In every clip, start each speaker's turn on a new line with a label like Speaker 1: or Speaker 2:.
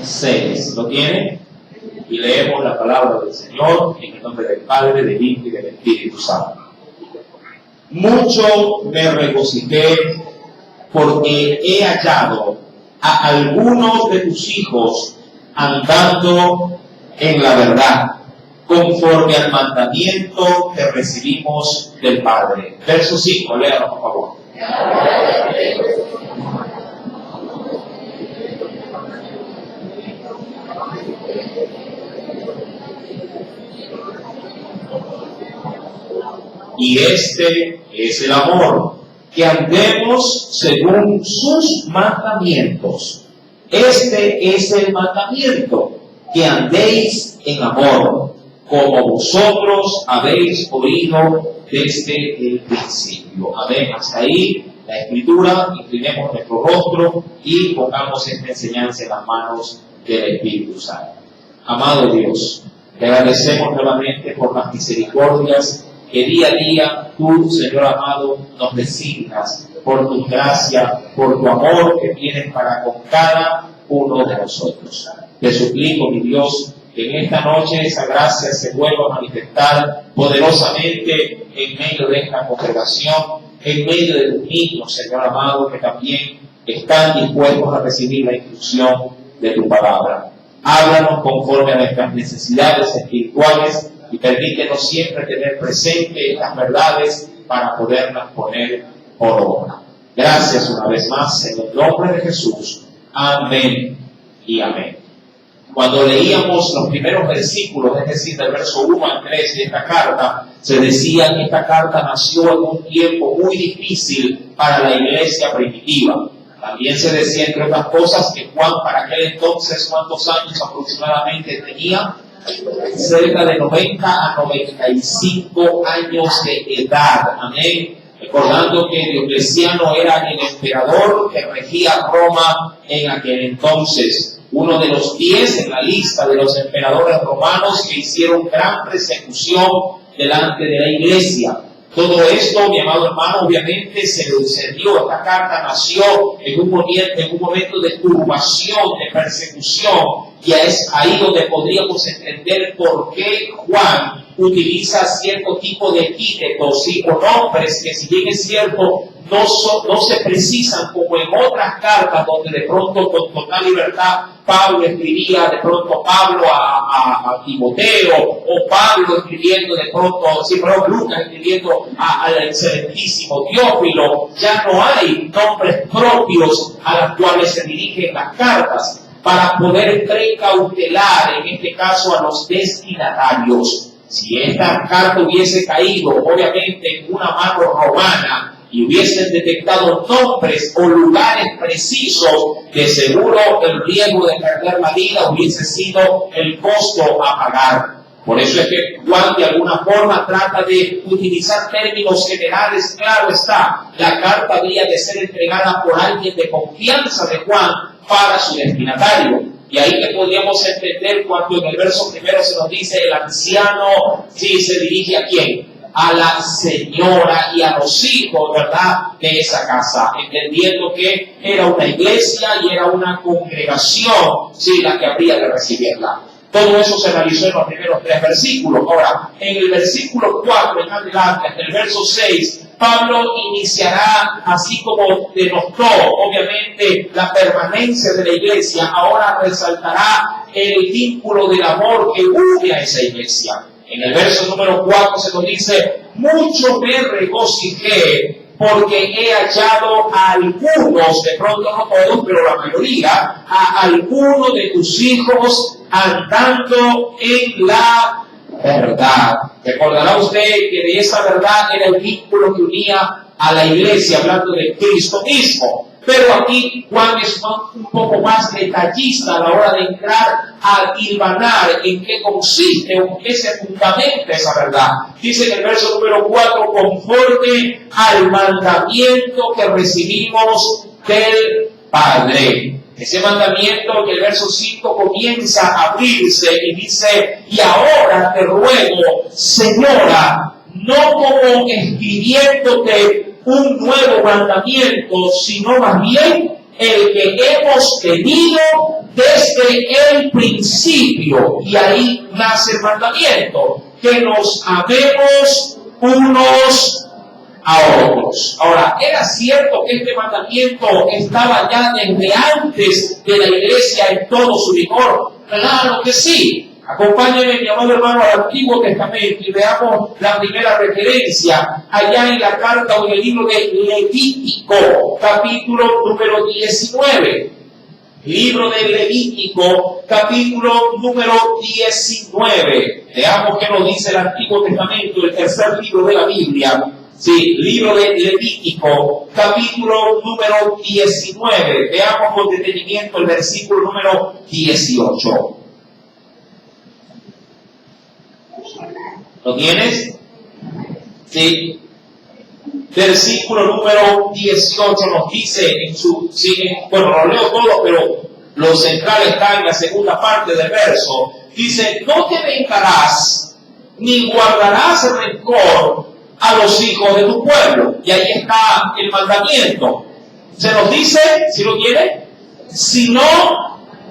Speaker 1: 6. ¿Lo tiene? Y leemos la palabra del Señor en el nombre del Padre, del Hijo y del Espíritu Santo. Mucho me regocijé porque he hallado a algunos de tus hijos andando en la verdad, conforme al mandamiento que recibimos del Padre. Verso 5, léalo por favor. Y este es el amor, que andemos según sus mandamientos. Este es el mandamiento, que andéis en amor, como vosotros habéis oído desde el principio. Amén. Hasta ahí la Escritura. Inclinemos nuestro rostro y pongamos esta enseñanza en las manos del Espíritu Santo. Amado Dios, te agradecemos nuevamente por las misericordias que día a día tú, Señor amado, nos designas, por tu gracia, por tu amor que tienes para con cada uno de nosotros. Te suplico, mi Dios, que en esta noche esa gracia se vuelva a manifestar poderosamente en medio de esta congregación, en medio de tus niños, Señor amado, que también están dispuestos a recibir la instrucción de tu palabra. Háblanos conforme a nuestras necesidades espirituales y permítenos siempre tener presente estas verdades para poderlas poner por obra. Gracias una vez más en el nombre de Jesús. Amén y amén. Cuando leíamos los primeros versículos, es decir, del verso 1 al 3 de esta carta, se decía que esta carta nació en un tiempo muy difícil para la iglesia primitiva. También se decía, entre otras cosas, que Juan para aquel entonces, ¿cuántos años aproximadamente tenía? Cerca de 90 a 95 años de edad. Amén. Recordando que Diocleciano era el emperador que regía Roma en aquel entonces. Uno de los 10 en la lista de los emperadores romanos que hicieron gran persecución delante de la iglesia. Todo esto, mi amado hermano, obviamente se dio, esta carta nació en un momento de turbación, de persecución, y es ahí donde podríamos entender por qué Juan utiliza cierto tipo de epítetos o nombres que, si bien es cierto, no se precisan como en otras cartas donde de pronto con total libertad Pablo escribía de pronto Pablo a Timoteo, o Pablo escribiendo de pronto, Lucas escribiendo al excelentísimo Teófilo. Ya no hay nombres propios a los cuales se dirigen las cartas para poder precautelar, en este caso, a los destinatarios. Si esta carta hubiese caído, obviamente, en una mano romana, y hubiesen detectado nombres o lugares precisos, de seguro el riesgo de perder la vida hubiese sido el costo a pagar. Por eso es que Juan de alguna forma trata de utilizar términos generales. Claro está, la carta habría de ser entregada por alguien de confianza de Juan para su destinatario. Y ahí que podríamos entender cuando en el verso primero se nos dice el anciano, sí, se dirige a quién, a la señora y a los hijos, ¿verdad?, de esa casa, entendiendo que era una iglesia y era una congregación, sí, la que habría de recibirla. Todo eso se realizó en los primeros 3 versículos. Ahora, en el versículo 4 en adelante, en el verso 6, Pablo iniciará, así como denotó, obviamente, la permanencia de la iglesia, ahora resaltará el vínculo del amor que une a esa iglesia. En el verso número 4 se nos dice, mucho me regocijé porque he hallado a algunos, de pronto no todos, pero la mayoría, a algunos de tus hijos andando en la verdad. Recordará usted que de esa verdad era el vínculo que unía a la iglesia, hablando de Cristo mismo. Pero aquí Juan es un poco más detallista a la hora de entrar a hilvanar en qué consiste o en qué se fundamenta esa verdad. Dice en el verso número 4, conforme al mandamiento que recibimos del Padre. Ese mandamiento que el verso 5 comienza a abrirse y dice, y ahora te ruego, Señora, no como escribiéndote un nuevo mandamiento, sino más bien el que hemos tenido desde desde el principio, y ahí nace el mandamiento, que nos amemos unos a otros. Ahora, ¿era cierto que este mandamiento estaba ya desde antes de la iglesia en todo su vigor? Claro que sí. Acompáñenme, mi amado hermano, al Antiguo Testamento y veamos la primera referencia allá en la carta o en el libro de Levítico, capítulo número 19. Libro de Levítico, capítulo número 19. Veamos qué nos dice el Antiguo Testamento, el tercer libro de la Biblia. Sí, libro de Levítico, capítulo número 19. Veamos con detenimiento el versículo número 18. ¿Lo tienes? Sí. Versículo número 18 nos dice bueno, lo leo todo, pero lo central está en la segunda parte del verso. Dice, no te vengarás, ni guardarás rencor a los hijos de tu pueblo. Y ahí está el mandamiento. Se nos dice, si lo quiere, sino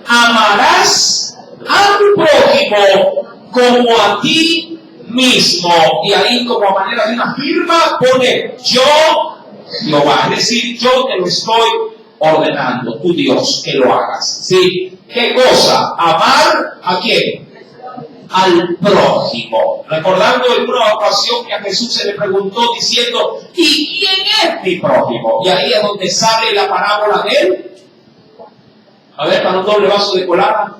Speaker 1: amarás a tu prójimo como a ti mismo. Y ahí, como a manera de una firma, pone yo, Jehová. Es decir, yo te lo estoy ordenando, tu Dios, que lo hagas. ¿Sí? ¿Qué cosa? Amar a quién? Al prójimo. Recordando en una ocasión que a Jesús se le preguntó diciendo, ¿y quién es mi prójimo? Y ahí es donde sale la parábola de él. A ver, para un doble vaso de colada.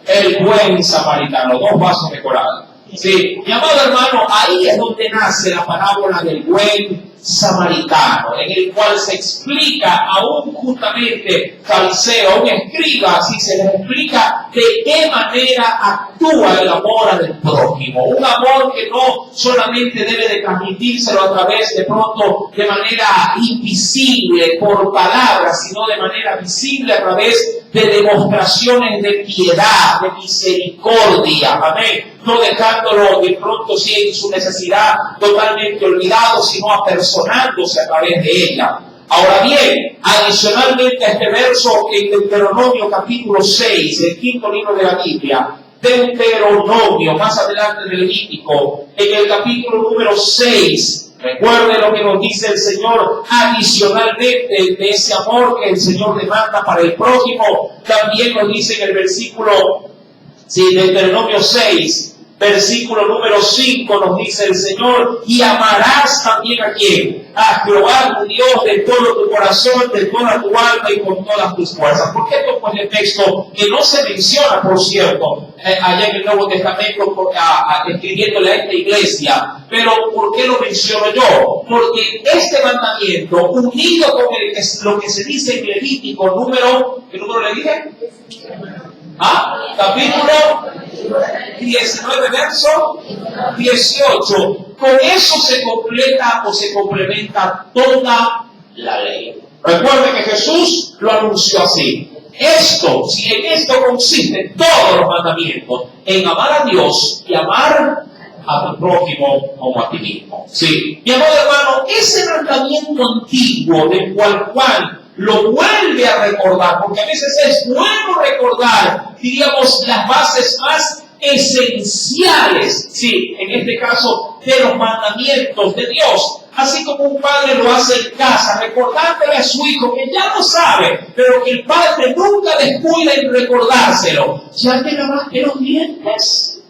Speaker 1: El buen samaritano, 2 vasos de colada. Sí, mi amado hermano, ahí es donde nace la parábola del buen samaritano, en el cual se explica a un justamente fariseo, a un escriba, así se le explica de qué manera actúa el amor al prójimo. Un amor que no solamente debe de transmitírselo a través de pronto de manera invisible por palabras, sino de manera visible a través de demostraciones de piedad, de misericordia, amén. No dejándolo de pronto sí en su necesidad totalmente olvidado, sino apersonándose a través de ella. Ahora bien, adicionalmente a este verso en Deuteronomio capítulo 6, el quinto libro de la Biblia, Deuteronomio, más adelante del Levítico, en el capítulo número 6, recuerde lo que nos dice el Señor adicionalmente de ese amor que el Señor demanda para el prójimo. También nos dice en el versículo, sí, Deuteronomio 6, versículo número 5, nos dice el Señor, y amarás también a quién? A Jehová tu Dios de todo tu corazón, de toda tu alma y con todas tus fuerzas. ¿Por qué esto es el texto que no se menciona, por cierto, allá en el Nuevo Testamento, escribiéndole a esta iglesia? Pero ¿por qué lo menciono yo? Porque este mandamiento, unido con lo que se dice en Levítico, ¿qué número le dije? Capítulo 19, verso 18. Con eso se completa o se complementa toda la ley. Recuerde que Jesús lo anunció así. Si en esto consisten todos los mandamientos, en amar a Dios y amar a tu prójimo como a ti mismo. Sí. Mi amado hermano, ese mandamiento antiguo del cual Juan lo vuelve a recordar, porque a veces es bueno recordar, diríamos, las bases más esenciales, sí, en este caso, de los mandamientos de Dios. Así como un padre lo hace en casa, recordándole a su hijo que ya lo sabe, pero que el padre nunca descuida en recordárselo. ¿Ya te lavaste los dientes?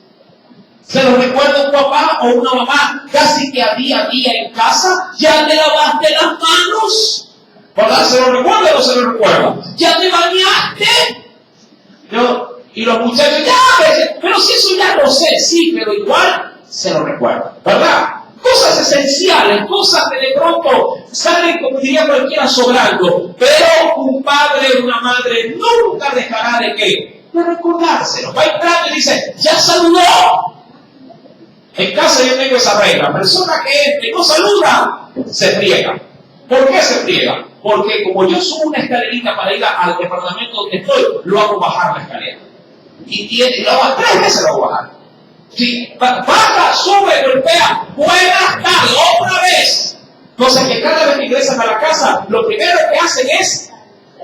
Speaker 1: ¿Se lo recuerda un papá o una mamá casi que a día en casa? ¿Ya te lavaste las manos? ¿Verdad? ¿Se lo recuerda o no se lo recuerda? ¿Ya te bañaste? ¿No? Y los muchachos, pero si eso ya lo sé, sí, pero igual se lo recuerda, ¿verdad? Cosas esenciales, cosas que de pronto salen, como diría cualquiera, sobrando, pero un padre o una madre nunca dejará de qué, de recordárselo. Va entrando y dice, ya saludó. En casa yo tengo esa regla, persona que entre y no saluda, se friega. ¿Por qué se friega? Porque como yo subo una escalerita para ir al departamento donde estoy, lo hago bajar la escalera. Y lo hago 3 veces, lo hago bajar. Si baja, sube, golpea, buenas tardes, otra vez. Entonces que cada vez que ingresan a la casa, lo primero que hacen es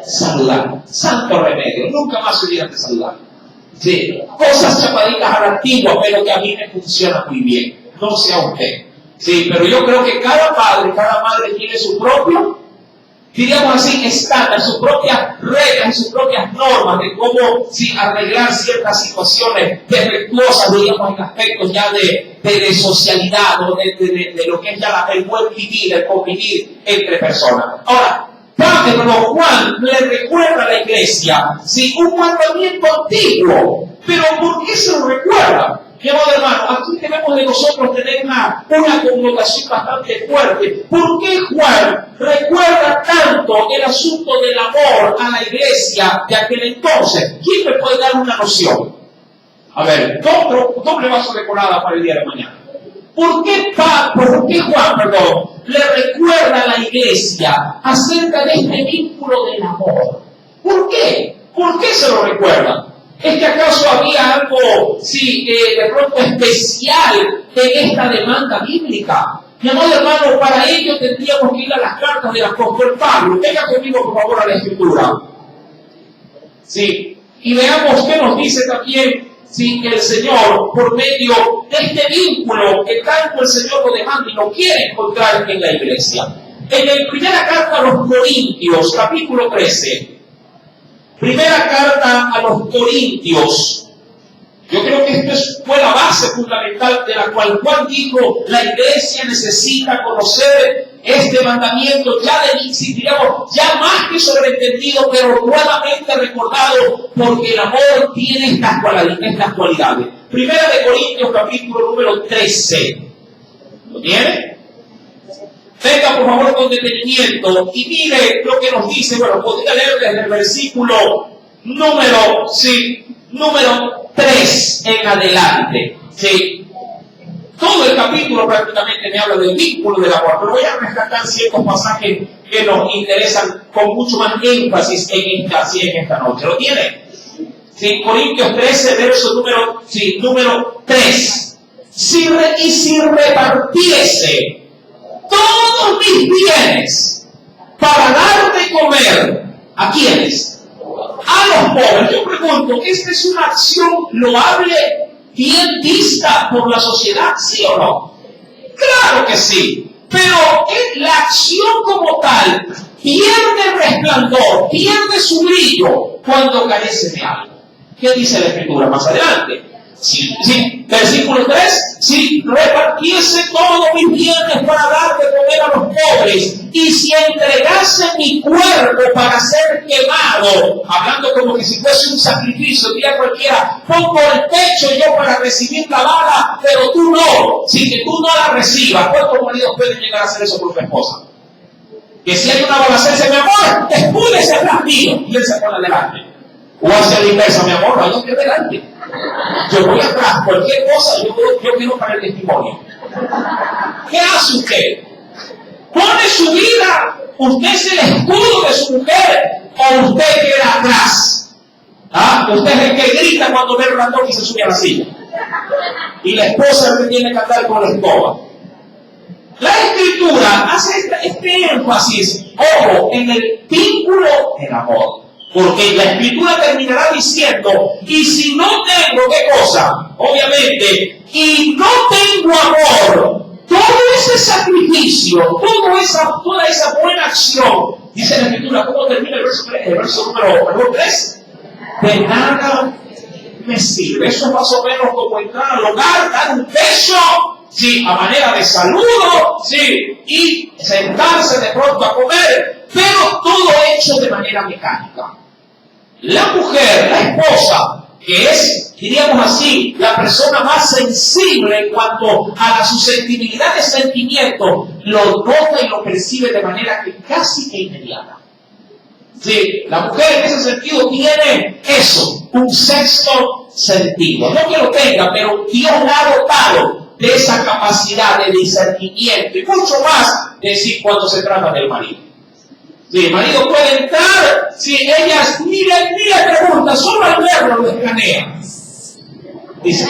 Speaker 1: saludar. Santo remedio, nunca más se olvidan de saludar. Sí, cosas chapaditas a la antigua, pero que a mí me funciona muy bien. No sea usted. Sí, pero yo creo que cada padre, cada madre tiene su propio, diríamos así, estándar, sus propias reglas y sus propias normas de cómo arreglar ciertas situaciones defectuosas, diríamos, en aspectos ya de socialidad, o de lo que es ya el buen vivir, el convivir entre personas. Ahora, Pablo, Juan le recuerda a la iglesia, un mandamiento antiguo, pero ¿por qué se lo recuerda? Mi amado hermano, aquí debemos de nosotros tener una connotación bastante fuerte. ¿Por qué Juan recuerda tanto el asunto del amor a la iglesia de aquel entonces? ¿Quién me puede dar una noción? A ver, doble vaso de colada para el día de mañana. ¿Por qué Juan le recuerda a la iglesia acerca de este vínculo del amor? ¿Por qué? ¿Por qué se lo recuerda? ¿Es que acaso había algo, de pronto especial en esta demanda bíblica? Mi amado hermano, para ello tendríamos que ir a las cartas del apóstol Pablo. Venga conmigo, por favor, a la Escritura. Y veamos qué nos dice también el Señor, por medio de este vínculo que tanto el Señor lo demanda y lo quiere encontrar en la iglesia. En la primera carta a los Corintios, capítulo 13, primera carta a los Corintios. Yo creo que esta fue la base fundamental de la cual Juan dijo, la iglesia necesita conocer este mandamiento, ya más que sobreentendido, pero nuevamente recordado, porque el amor tiene estas cualidades. Primera de Corintios, capítulo número 13. ¿Lo tiene? Venga, por favor, con detenimiento y mire lo que nos dice. Bueno, podría leer desde el versículo número 3 en adelante. Todo el capítulo prácticamente me habla del vínculo del amor, pero voy a rescatar ciertos pasajes que nos interesan con mucho más énfasis en esta noche. ¿Lo tiene? Corintios 13, verso número 3. Si repartiese todos mis bienes para dar de comer, ¿a quiénes? A los pobres. Yo pregunto, ¿esta es una acción loable, bien vista por la sociedad, sí o no? Claro que sí, pero la acción como tal pierde resplandor, pierde su brillo cuando carece de algo. ¿Qué dice la Escritura más adelante? Versículo 3, si repartiese todos mis bienes para dar de comer a los pobres, y si entregase mi cuerpo para ser quemado, hablando como que si fuese un sacrificio, diría cualquiera, pongo el pecho yo para recibir la bala, pero tú no, que tú no la recibas. ¿Cuántos maridos pueden llegar a hacer eso por tu esposa? Que si hay una balacera, mi amor, escúdese atrás mío, y él se pone adelante. O hace la inversa, mi amor, vaya que adelante. Yo voy atrás, cualquier cosa, yo quiero para el testimonio. ¿Qué hace usted? ¿Pone su vida? ¿Usted es el escudo de su mujer? ¿O usted queda atrás? Usted es el que grita cuando ve el ratón y se sube a la silla. Y la esposa es el que tiene que andar con la escoba. La Escritura hace este énfasis, ojo, en el vínculo del amor. Porque la Escritura terminará diciendo, y si no tengo, ¿qué cosa? Obviamente, y no tengo amor, todo ese sacrificio, toda esa buena acción, dice la Escritura, ¿cómo termina el verso número 3? De nada me sirve. Eso es más o menos como entrar al hogar, dar un beso, a manera de saludo, y sentarse de pronto a comer, pero todo hecho de manera mecánica. La mujer, la esposa, que es, diríamos así, la persona más sensible en cuanto a la susceptibilidad de sentimiento, lo nota y lo percibe de manera que casi que inmediata. La mujer en ese sentido tiene eso, un sexto sentido. No que lo tenga, pero Dios la ha dotado de esa capacidad de discernimiento y mucho más cuando se trata del marido. El marido puede entrar, ellas ni le pregunta, solo al verlo lo escanea. Dice,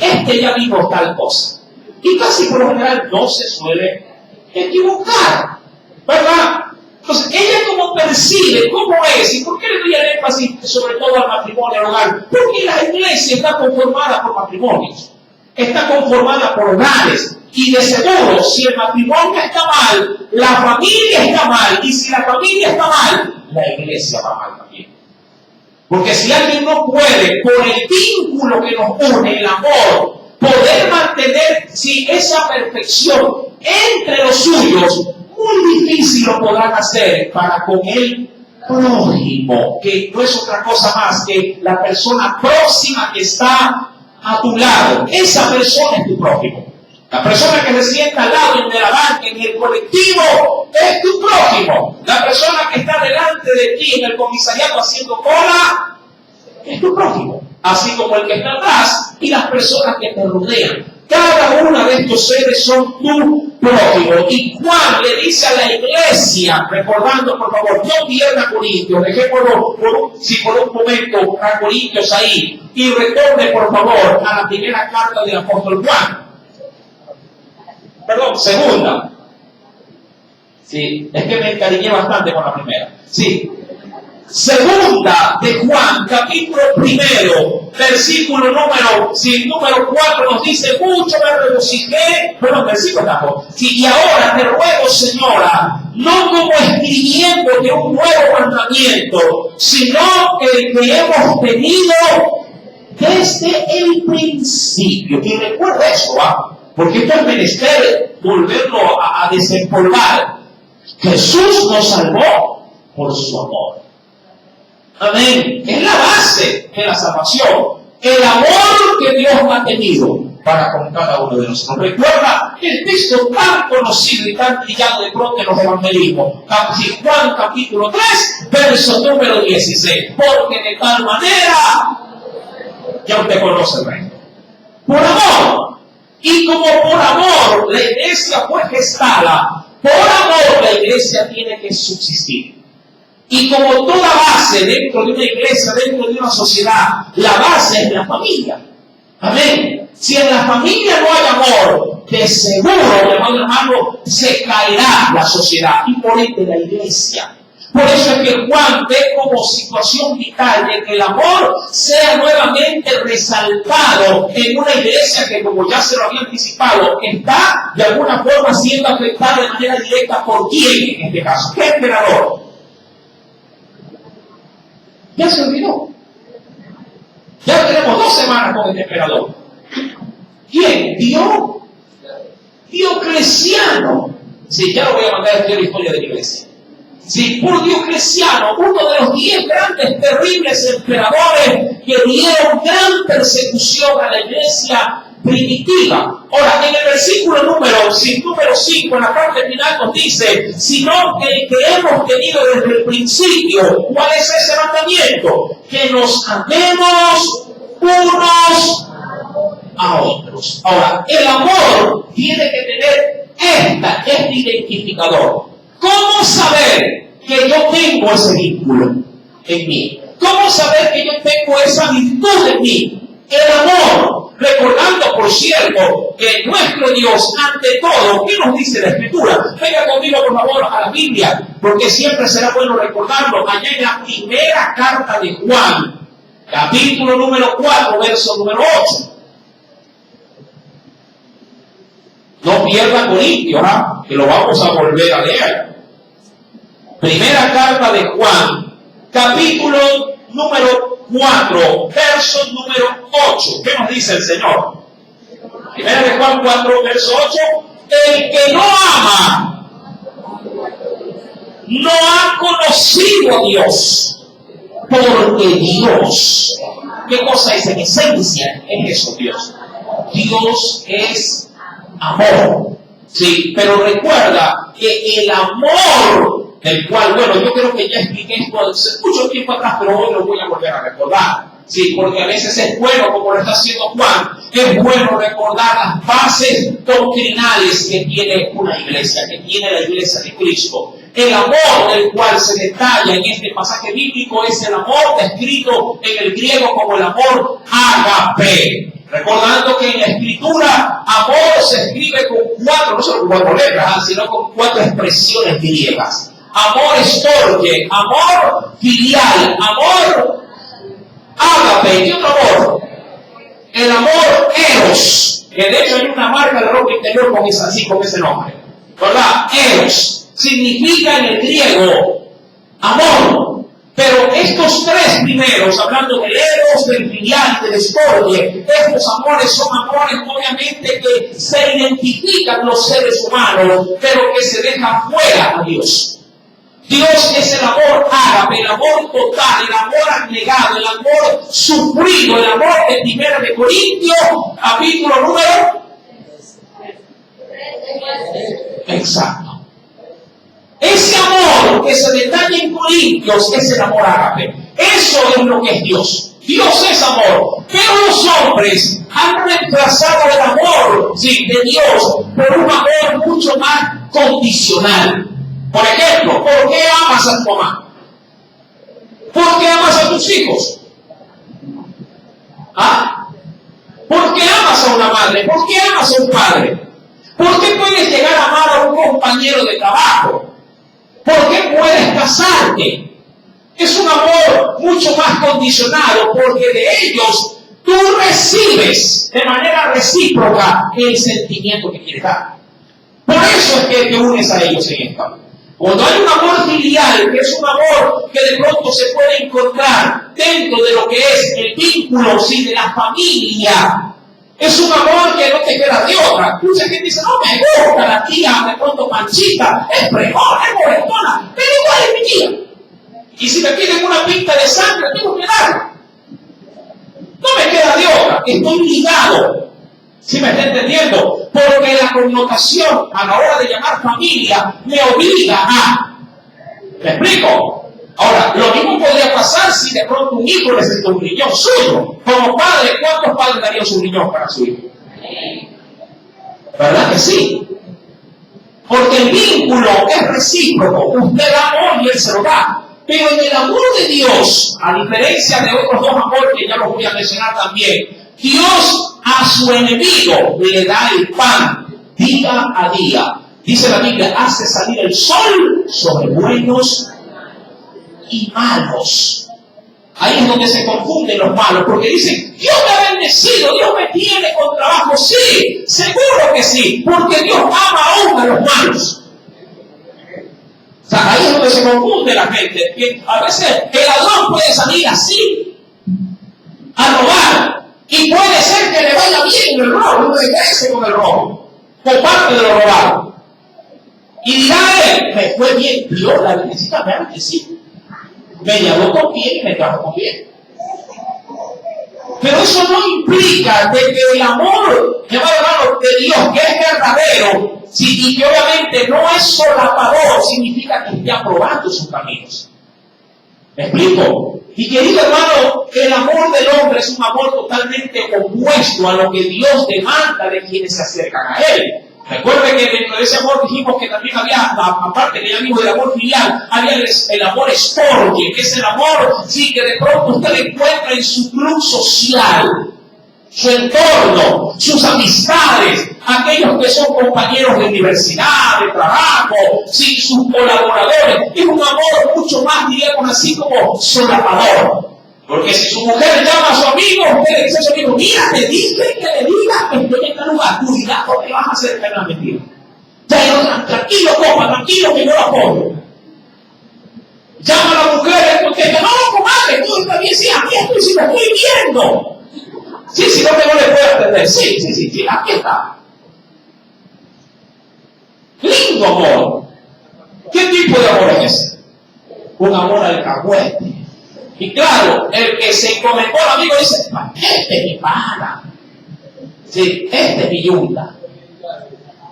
Speaker 1: este ya dijo tal cosa. Y casi por lo general no se suele equivocar, ¿verdad? Entonces, ella como percibe, cómo es, y por qué le doy el énfasis sobre todo al matrimonio, al hogar. Porque la iglesia está conformada por matrimonios, está conformada por hogares, y de seguro, si el matrimonio está mal, la familia está mal, y si la familia está mal, la iglesia va mal también. Porque si alguien no puede, por el vínculo que nos une, el amor, poder mantener esa perfección entre los suyos, muy difícil lo podrán hacer para con el prójimo, que no es otra cosa más que la persona próxima que está a tu lado. Esa persona es tu prójimo. La persona que se sienta al lado en la banca, en el colectivo, es tu prójimo. La persona que está delante de ti en el comisariato haciendo cola, es tu prójimo. Así como el que está atrás y las personas que te rodean. Cada uno de estos seres son tu prójimo. Y Juan le dice a la iglesia, recordando, por favor, no pierda Corintios, dejémoslo por un momento a Corintios ahí, y retorne, por favor, a la primera carta del apóstol Juan. Perdón, segunda. Sí, es que me encariñé bastante con la primera. Sí. Segunda de Juan, capítulo 1, versículo número 4 nos dice, mucho me regocijé, bueno, versículo tampoco. Sí, y ahora te ruego, Señora, no como escribiéndote un nuevo mandamiento, sino el que hemos tenido desde el principio. Y recuerda eso, porque esto es menester volverlo a desempolvar. Jesús nos salvó por su amor. Amén. Es la base de la salvación. El amor que Dios ha tenido para con cada uno de nosotros. Recuerda el texto tan conocido y tan trillado de pronto en los evangelismos. Juan capítulo 3, verso número 16. Porque de tal manera, ya usted conoce el reino. Por amor. Y como por amor la iglesia fue gestada, por amor la iglesia tiene que subsistir. Y como toda base dentro de una iglesia, dentro de una sociedad, la base es la familia. Amén. Si en la familia no hay amor, de seguro, hermano, se caerá la sociedad y por ende la iglesia. Por eso es que Juan ve como situación vital de que el amor sea nuevamente resaltado en una iglesia que, como ya se lo había anticipado, está de alguna forma siendo afectada de manera directa por quién en este caso. ¿Qué emperador? Ya se olvidó. Ya tenemos 2 semanas con este emperador. ¿Quién? Diocleciano. Sí, ya lo voy a mandar a estudiar la historia de la iglesia. Sí, por Diocleciano, uno de los 10 grandes, terribles emperadores que dieron gran persecución a la iglesia primitiva. Ahora, en el versículo número 5, en la parte final nos dice, sino que el que hemos tenido desde el principio. ¿Cuál es ese mandamiento? Que nos amemos unos a otros. Ahora, el amor tiene que tener este identificador. ¿Cómo saber que yo tengo ese vínculo en mí? ¿Cómo saber que yo tengo esa virtud en mí? El amor, recordando, por cierto, que nuestro Dios, ante todo, ¿qué nos dice la Escritura? Venga conmigo, por favor, a la Biblia, porque siempre será bueno recordarlo. Allá en la primera carta de Juan, capítulo número 4, verso número 8. No pierda Corintios, que lo vamos a volver a leer. Primera carta de Juan, capítulo número 4, verso número 8. ¿Qué nos dice el Señor? Primera de Juan 4, verso 8. El que no ama no ha conocido a Dios, porque Dios, ¿qué cosa es en esencia? Es eso, Dios. Dios es amor. Sí, pero recuerda que el amor del cual, bueno, yo creo que ya expliqué esto hace mucho tiempo atrás, pero hoy lo voy a volver a recordar. Sí, porque a veces es bueno, como lo está haciendo Juan, es bueno recordar las bases doctrinales que tiene una iglesia, que tiene la iglesia de Cristo. El amor del cual se detalla en este pasaje bíblico es el amor descrito en el griego como el amor ágape. Recordando que en la Escritura, amor se escribe con 4, no solo con 4 letras, sino con 4 expresiones griegas. amor estorge, amor filial, amor ágape. ¿Qué otro amor? El amor eros, que de hecho hay una marca de ropa interior con ese nombre, ¿verdad? Eros significa en el griego amor. Pero estos tres primeros, hablando del eros, del filial, del estorge, estos amores son amores obviamente que se identifican los seres humanos, pero que se dejan fuera a Dios. Dios es el amor ágape, el amor total, el amor abnegado, el amor sufrido, el amor de 1 Corintios, capítulo número. Exacto. Ese amor que se detalla en Corintios es el amor ágape. Eso es lo que es Dios. Dios es amor. Pero los hombres han reemplazado el amor, sí, de Dios por un amor mucho más condicional. Por ejemplo, ¿por qué amas a tu mamá? ¿Por qué amas a tus hijos? ¿Ah? ¿Por qué amas a una madre? ¿Por qué amas a un padre? ¿Por qué puedes llegar a amar a un compañero de trabajo? ¿Por qué puedes casarte? Es un amor mucho más condicionado porque de ellos tú recibes de manera recíproca el sentimiento que quieres dar. Por eso es que te unes a ellos en esto. Cuando hay un amor filial, que es un amor que de pronto se puede encontrar dentro de lo que es el vínculo sí, de la familia, es un amor que no te queda de otra. Mucha gente dice, no me gusta la tía, de pronto manchita, es fregona, es molestona, pero igual es mi tía. Y si me piden una pinta de sangre, tengo que darla. No me queda de otra, estoy ligado. ¿Sí me está entendiendo? Porque la connotación a la hora de llamar familia me obliga a. ¿Me explico? Ahora, lo mismo podría pasar si de pronto un hijo necesita un riñón suyo. Como padre, ¿cuántos padres darían su riñón para su hijo? ¿Verdad que sí? Porque el vínculo es recíproco. Usted da amor y él se lo da. Pero en el amor de Dios, a diferencia de otros dos amores que ya los voy a mencionar también, Dios a su enemigo le da el pan día a día. Dice la Biblia, hace salir el sol sobre buenos y malos. Ahí es donde se confunden los malos, porque dicen, Dios me ha bendecido, Dios me tiene con trabajo. Sí, seguro que sí, porque Dios ama aún a los malos. O sea, ahí es donde se confunde la gente. Que a veces el ladrón puede salir así, a robar, y puede ser que le vaya bien el robo, no regrese con el robo, por parte de lo robado. Y dirá él, me fue bien, Dios la necesita ver que sí. Me llamó con bien y me trajo con bien. Pero eso no implica de que el amor, hermano, de Dios, que es verdadero, y que obviamente no es solapador, significa que está probando sus caminos. ¿Me explico? Y querido hermano, el amor del hombre es un amor totalmente opuesto a lo que Dios demanda de quienes se acercan a Él. Recuerde que dentro de ese amor dijimos que también había, aparte que ya vimos del amor filial, había el amor estorge, que es el amor, sí, que de pronto usted encuentra en su club social, su entorno, sus amistades, aquellos que son compañeros de universidad, de trabajo, sí, sus colaboradores. Es un amor mucho más, diríamos así, como solapador. Porque si su mujer llama a su amigo, usted le dice a su amigo, mira, te dije que le digas que estoy en tal lugar, cuidado que vas a hacer que no mentira. Ya, tranquilo, copa, tranquilo que yo lo apoyo. Llama a la mujer, porque no, comadre, tú estás bien, sí, aquí estoy, si me estoy viendo. Sí, si no te no le puedo atender, sí, aquí está. Lindo amor. ¿Qué tipo de amor es ese? Un amor alcahuete. Y claro, el que se encomendó al amigo dice, este es mi pana. Sí, este es mi yunta.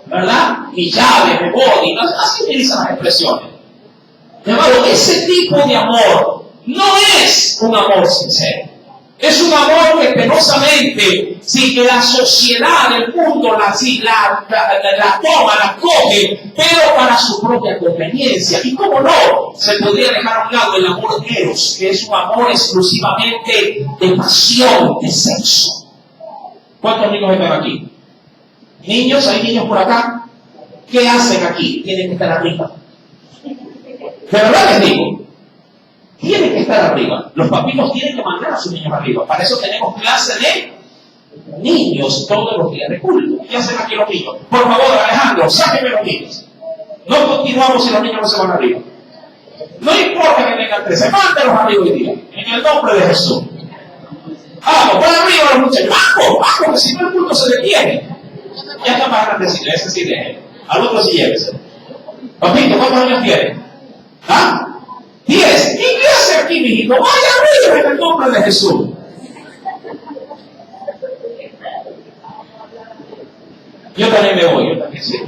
Speaker 1: ¿Verdad? Mi llave, mi body. ¿No? Así utilizan las expresiones. Hermano, ese tipo de amor no es un amor sincero. Es un amor que penosamente, si que la sociedad del mundo la toma, la coge, pero para su propia conveniencia. Y cómo no, se podría dejar a un lado el amor eros, que es un amor exclusivamente de pasión, de sexo. ¿Cuántos amigos están aquí? ¿Niños? ¿Hay niños por acá? ¿Qué hacen aquí? Tienen que estar arriba. De verdad les digo, tienen que estar arriba. Los papitos tienen que mandar a sus niños arriba. Para eso tenemos clase de niños todos los días de culto. ¿Qué hacen aquí los niños? Por favor, Alejandro, sáquenme los niños. No continuamos si los niños no se van arriba. No importa que tengan 13, mándenlos arriba hoy día. En el nombre de Jesús. Vamos, van arriba los muchachos. Vamos, que si no el culto se detiene. Ya está más grandecito, ese sí deje. Al otro sí llévese. Papito, ¿cuántos años tiene? ¿Ah? 10. ¿Y qué hace aquí, mijito? Vaya arriba en el nombre de Jesús. Yo también me voy, yo también sí.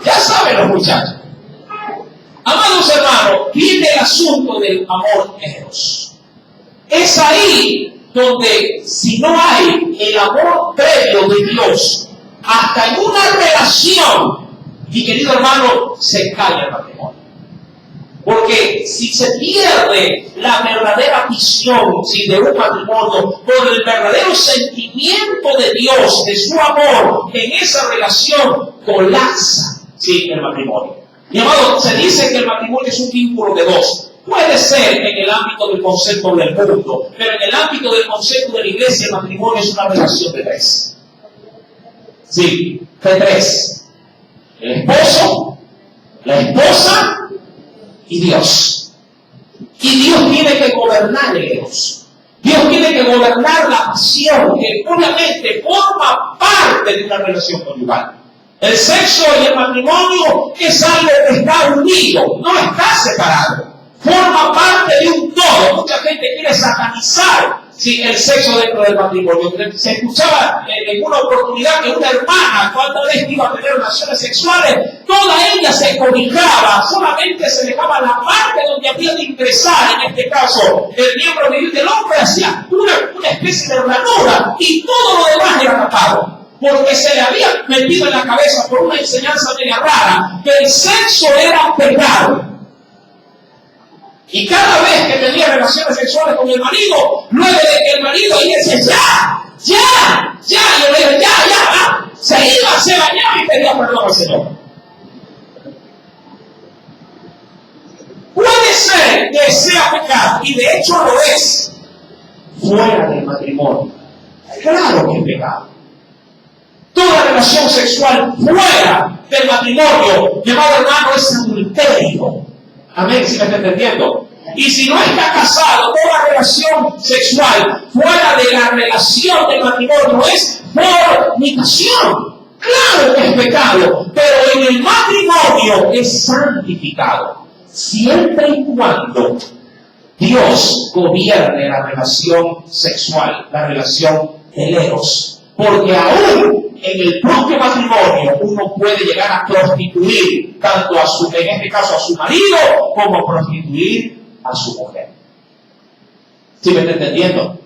Speaker 1: Ya saben los muchachos. Amados hermanos, viene el asunto del amor eros. Es ahí donde, si no hay el amor previo de Dios, hasta en una relación, mi querido hermano, se cae el matrimonio. Porque si se pierde la verdadera visión de un matrimonio por el verdadero sentimiento de Dios, de su amor, en esa relación colapsa el matrimonio. Mi amado, se dice que el matrimonio es un vínculo de dos. Puede ser en el ámbito del concepto del mundo, pero en el ámbito del concepto de la iglesia, el matrimonio es una relación de tres. Sí, de tres. El esposo, la esposa y Dios. Y Dios tiene que gobernar el eros. Dios tiene que gobernar la pasión, que obviamente forma parte de una relación conyugal. El sexo y el matrimonio es algo que está unido, no está separado. Forma parte de un todo. Mucha gente quiere satanizar el sexo dentro del matrimonio. Se escuchaba en una oportunidad que una hermana, cuando iba a tener relaciones sexuales, toda ella se cobijaba, solamente se dejaba la parte donde había de ingresar, en este caso, el miembro viril del hombre, hacia una especie de ranura, y todo lo demás era tapado. Porque se le había metido en la cabeza por una enseñanza media rara que el sexo era pecado. Y cada vez que tenía relaciones sexuales con el marido, luego de que el marido ahí decía, ya, y yo le digo, ya, se iba, se bañaba y pedía perdón al Señor. Puede ser que sea pecado, y de hecho lo es, fuera del matrimonio. Claro que es pecado. Toda relación sexual fuera del matrimonio, llamado hermano, es adulterio. Amén, si me está entendiendo. Y si no está casado, toda relación sexual fuera de la relación del matrimonio es fornicación. Claro que es pecado, pero en el matrimonio es santificado. Siempre y cuando Dios gobierne la relación sexual, la relación del eros. Porque aún en el propio matrimonio uno puede llegar a prostituir tanto a su, en este caso a su marido, como prostituir a su mujer. ¿Sí me está entendiendo?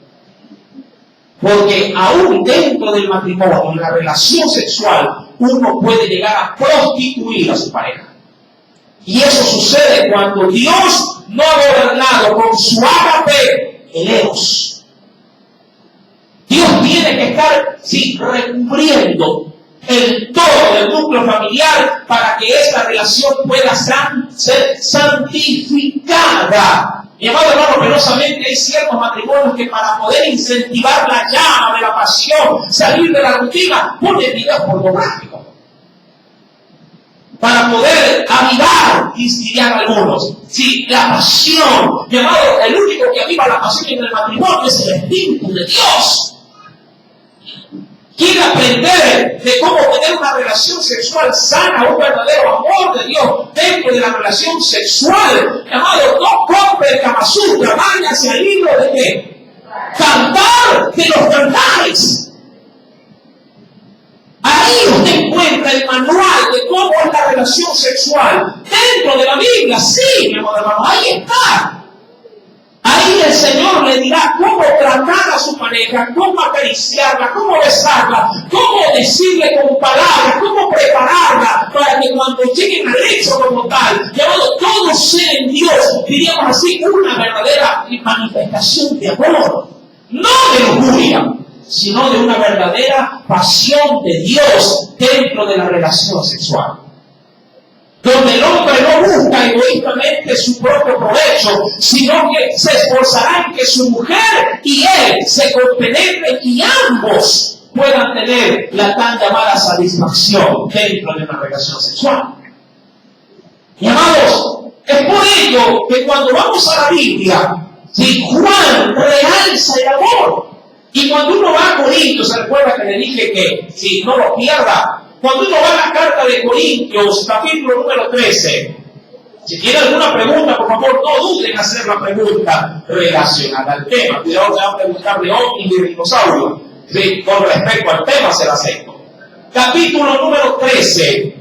Speaker 1: Porque aún dentro del matrimonio, en la relación sexual, uno puede llegar a prostituir a su pareja. Y eso sucede cuando Dios no ha gobernado con su ágape el eros. Dios tiene que estar recubriendo el todo del núcleo familiar para que esta relación pueda ser santificada. Mi amado hermano, penosamente hay ciertos matrimonios que para poder incentivar la llama de la pasión, salir de la rutina, ponen videos pornográficos. Para poder avivar, instigar a algunos. Si la pasión, mi amado, el único que aviva la pasión en el matrimonio es el Espíritu de Dios. Quiere aprender de cómo tener una relación sexual sana, un verdadero amor de Dios dentro de la relación sexual. Amado, no compre el Kama Sutra, váyase al libro de qué? Cantar de los cantares. Ahí usted encuentra el manual de cómo es la relación sexual dentro de la Biblia. Sí, mi amado hermano, ahí está. Ahí el Señor le dirá cómo tratar a su pareja, cómo acariciarla, cómo besarla, cómo decirle con palabras, cómo prepararla para que cuando lleguen al hecho como tal, llamado todo ser en Dios, diríamos así, una verdadera manifestación de amor, no de lujuria, sino de una verdadera pasión de Dios dentro de la relación sexual. donde el hombre no busca egoístamente su propio provecho, sino que se esforzará en que su mujer y él se compenetren y ambos puedan tener la tan llamada satisfacción dentro de una relación sexual. Y amados, es por ello que cuando vamos a la Biblia, ¿sí?, Juan realza el amor. Y cuando uno va a Corintios, se recuerda que le dije que si no lo pierda, cuando uno va a la carta de Corintios, capítulo número 13, si tiene alguna pregunta, por favor, no duden en hacer la pregunta relacionada al tema. Cuidado, se va a preguntar de ovni y de dinosaurio. Sí, con respecto al tema se la acepto. Capítulo número 13.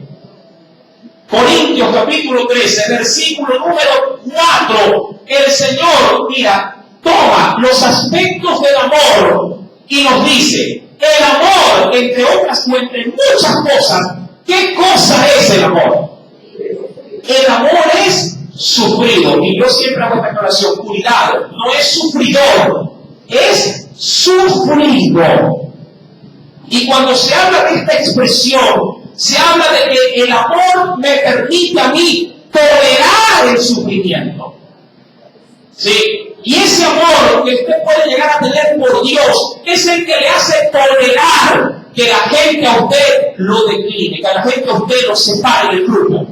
Speaker 1: Corintios capítulo 13, versículo número 4. El Señor, mira, toma los aspectos del amor y nos dice, el amor, entre otras, entre muchas cosas, ¿qué cosa es el amor? El amor es sufrido. Y yo siempre hago esta aclaración, cuidado, no es sufridor, es sufrido. Y cuando se habla de esta expresión, se habla de que el amor me permite a mí tolerar el sufrimiento. ¿Sí? Y ese amor que usted puede llegar a tener por Dios es el que le hace tolerar que la gente a usted lo decline, que la gente a usted lo separe del grupo.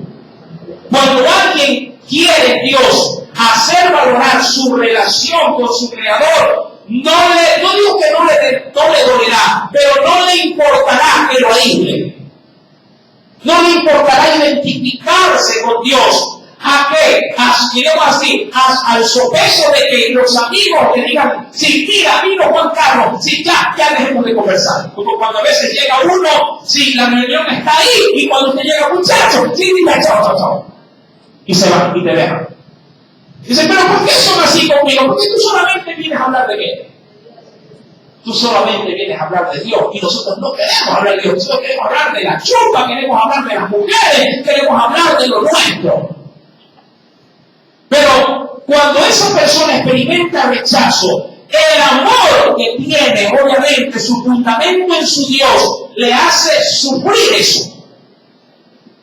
Speaker 1: Cuando alguien quiere Dios hacer valorar su relación con su Creador, no digo que no le dolerá, pero no le importará que lo aísle. No le importará identificarse con Dios. ¿A qué? Diremos así, al sopeso de que los amigos le digan, sí, mira, vino Juan Carlos, sí, ya dejemos de conversar. Como cuando a veces llega uno, sí, la reunión está ahí, y cuando te llega muchacho, sí, mira, chao. Y se va, y te deja. Dice, pero ¿por qué son así conmigo? Porque tú solamente vienes a hablar de qué. Tú solamente vienes a hablar de Dios y nosotros no queremos hablar de Dios, nosotros queremos hablar de la chupa, queremos hablar de las mujeres, queremos hablar de lo nuestro. Pero cuando esa persona experimenta rechazo, el amor que tiene, obviamente, su fundamento en su Dios, le hace sufrir eso,